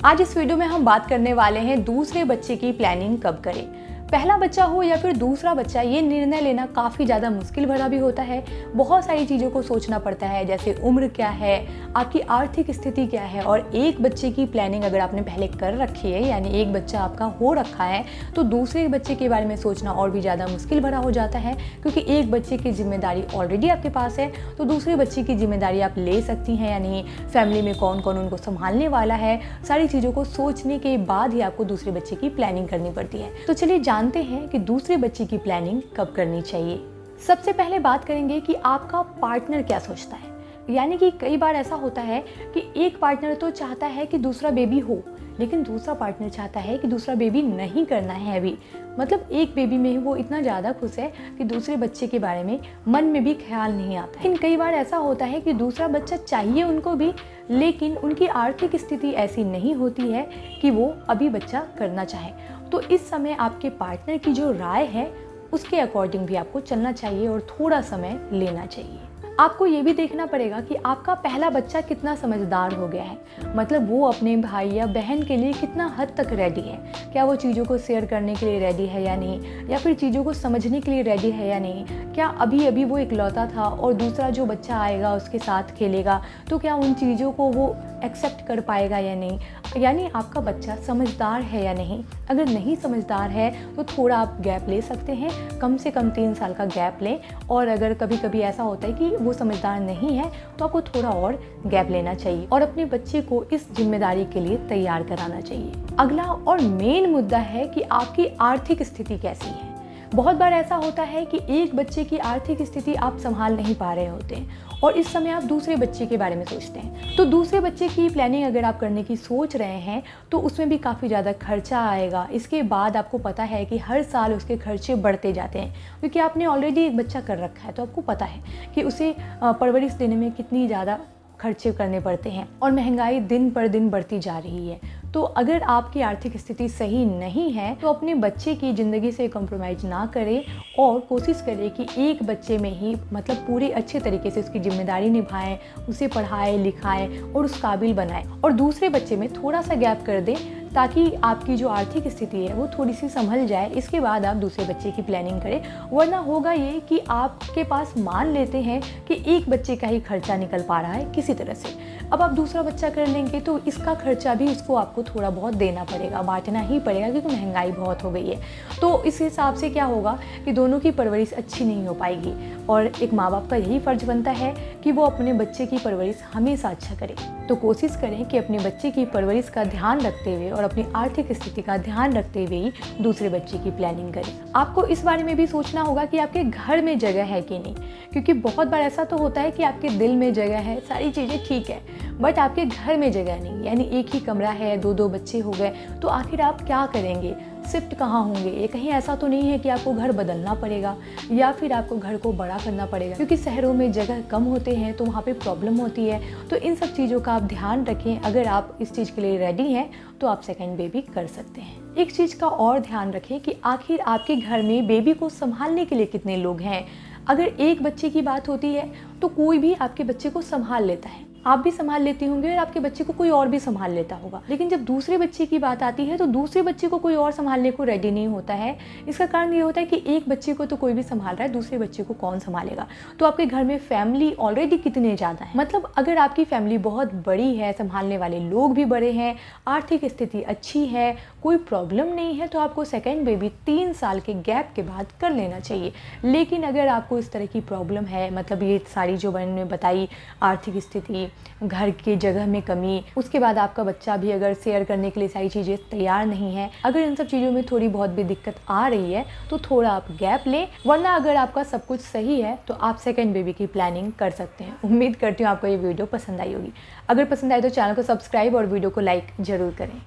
आज इस वीडियो में हम बात करने वाले हैं दूसरे बच्चे की प्लानिंग कब करें। पहला बच्चा हो या फिर दूसरा बच्चा, ये निर्णय लेना काफ़ी ज़्यादा मुश्किल भरा भी होता है। बहुत सारी चीज़ों को सोचना पड़ता है, जैसे उम्र क्या है, आपकी आर्थिक स्थिति क्या है। और एक बच्चे की प्लानिंग अगर आपने पहले कर रखी है, यानी एक बच्चा आपका हो रखा है, तो दूसरे बच्चे के बारे में सोचना और भी ज़्यादा मुश्किल भरा हो जाता है, क्योंकि एक बच्चे की जिम्मेदारी ऑलरेडी आपके पास है, तो दूसरे बच्चे की जिम्मेदारी आप ले सकती हैं या नहीं, फैमिली में कौन कौन उनको संभालने वाला है, सारी चीज़ों को सोचने के बाद ही आपको दूसरे बच्चे की प्लानिंग करनी पड़ती है। तो चलिए जानते हैं कि दूसरे बच्चे की प्लानिंग कब करनी चाहिए। सबसे पहले बात करेंगे कि आपका पार्टनर क्या सोचता है। यानी कि कई बार ऐसा होता है कि एक पार्टनर तो चाहता है कि दूसरा बेबी हो, लेकिन दूसरा पार्टनर चाहता है कि दूसरा बेबी नहीं करना है अभी। मतलब एक बेबी में ही वो इतना ज़्यादा खुश है कि दूसरे बच्चे के बारे में मन में भी ख्याल नहीं आता। लेकिन कई बार ऐसा होता है कि दूसरा बच्चा चाहिए उनको भी, लेकिन उनकी आर्थिक स्थिति ऐसी नहीं होती है कि वो अभी बच्चा करना चाहे। तो इस समय आपके पार्टनर की जो राय है उसके अकॉर्डिंग भी आपको चलना चाहिए और थोड़ा समय लेना चाहिए। आपको ये भी देखना पड़ेगा कि आपका पहला बच्चा कितना समझदार हो गया है, मतलब वो अपने भाई या बहन के लिए कितना हद तक रेडी है। क्या वो चीज़ों को शेयर करने के लिए रेडी है या नहीं, या फिर चीज़ों को समझने के लिए रेडी है या नहीं। क्या अभी अभी वो इकलौता था और दूसरा जो बच्चा आएगा उसके साथ खेलेगा, तो क्या उन चीज़ों को वो एक्सेप्ट कर पाएगा या नहीं। यानी आपका बच्चा समझदार है या नहीं। अगर नहीं समझदार है तो थोड़ा आप गैप ले सकते हैं, कम से कम 3 साल का गैप लें। और अगर कभी कभी ऐसा होता है कि वो समझदार नहीं है तो आपको थोड़ा और गैप लेना चाहिए और अपने बच्चे को इस जिम्मेदारी के लिए तैयार कराना चाहिए। अगला और मेन मुद्दा है कि आपकी आर्थिक स्थिति कैसी है। बहुत बार ऐसा होता है कि एक बच्चे की आर्थिक स्थिति आप संभाल नहीं पा रहे होते हैं और इस समय आप दूसरे बच्चे के बारे में सोचते हैं। तो दूसरे बच्चे की प्लानिंग अगर आप करने की सोच रहे हैं तो उसमें भी काफ़ी ज़्यादा खर्चा आएगा। इसके बाद आपको पता है कि हर साल उसके खर्चे बढ़ते जाते हैं, क्योंकि आपने ऑलरेडी एक बच्चा कर रखा है, तो आपको पता है कि उसे परवरिश देने में कितनी ज़्यादा खर्चे करने पड़ते हैं और महंगाई दिन पर दिन बढ़ती जा रही है। तो अगर आपकी आर्थिक स्थिति सही नहीं है तो अपने बच्चे की ज़िंदगी से कॉम्प्रोमाइज़ ना करें और कोशिश करें कि एक बच्चे में ही मतलब पूरे अच्छे तरीके से उसकी जिम्मेदारी निभाएं, उसे पढ़ाएं लिखाएं और उस काबिल बनाएं, और दूसरे बच्चे में थोड़ा सा गैप कर दें ताकि आपकी जो आर्थिक स्थिति है वो थोड़ी सी संभल जाए। इसके बाद आप दूसरे बच्चे की प्लानिंग करें, वरना होगा ये कि आपके पास मान लेते हैं कि एक बच्चे का ही खर्चा निकल पा रहा है किसी तरह से। अब आप दूसरा बच्चा कर लेंगे तो इसका खर्चा भी उसको आपको थोड़ा बहुत देना पड़ेगा, बांटना ही पड़ेगा, क्योंकि महंगाई बहुत हो गई है। तो इस हिसाब से क्या होगा कि दोनों की परवरिश अच्छी नहीं हो पाएगी। और एक माँ बाप का यही फ़र्ज बनता है कि वो अपने बच्चे की परवरिश हमेशा अच्छा करे। तो कोशिश करें कि अपने बच्चे की परवरिश का ध्यान रखते हुए और अपनी आर्थिक स्थिति का ध्यान रखते हुए ही दूसरे बच्चे की प्लानिंग करें। आपको इस बारे में भी सोचना होगा कि आपके घर में जगह है कि नहीं, क्योंकि बहुत बार ऐसा तो होता है कि आपके दिल में जगह है, सारी चीज़ें ठीक है, बट आपके घर में जगह नहीं। यानी एक ही कमरा है, 2-2 बच्चे हो गए, तो आखिर आप क्या करेंगे, शिफ्ट कहाँ होंगे। ये कहीं ऐसा तो नहीं है कि आपको घर बदलना पड़ेगा या फिर आपको घर को बड़ा करना पड़ेगा, क्योंकि शहरों में जगह कम होते हैं तो वहाँ पे प्रॉब्लम होती है। तो इन सब चीज़ों का आप ध्यान रखें। अगर आप इस चीज़ के लिए रेडी हैं तो आप सेकेंड बेबी कर सकते हैं। एक चीज़ का और ध्यान रखें कि आखिर आपके घर में बेबी को संभालने के लिए कितने लोग हैं। अगर एक बच्चे की बात होती है तो कोई भी आपके बच्चे को संभाल लेता है, आप भी संभाल लेते होंगे और आपके बच्चे को कोई और भी संभाल लेता होगा। लेकिन जब दूसरे बच्चे की बात आती है तो दूसरे बच्चे को कोई और संभालने को रेडी नहीं होता है। इसका कारण ये होता है कि एक बच्चे को तो कोई भी संभाल रहा है, दूसरे बच्चे को कौन संभालेगा। तो आपके घर में फैमिली ऑलरेडी कितने ज़्यादा है, मतलब अगर आपकी फैमिली बहुत बड़ी है, संभालने वाले लोग भी बड़े हैं, आर्थिक स्थिति अच्छी है, कोई प्रॉब्लम नहीं है, तो आपको सेकेंड बेबी 3 साल के गैप के बाद कर लेना चाहिए। लेकिन अगर आपको इस तरह की प्रॉब्लम है, मतलब ये सारी जो मैंने बताई, आर्थिक स्थिति, घर की जगह में कमी, उसके बाद आपका बच्चा भी अगर शेयर करने के लिए सारी चीज़ें तैयार नहीं है, अगर इन सब चीज़ों में थोड़ी बहुत भी दिक्कत आ रही है तो थोड़ा आप गैप लें। वरना अगर आपका सब कुछ सही है तो आप सेकेंड बेबी की प्लानिंग कर सकते हैं। उम्मीद करती हूँ आपको ये वीडियो पसंद आई होगी। अगर पसंद आए तो चैनल को सब्सक्राइब और वीडियो को लाइक ज़रूर करें।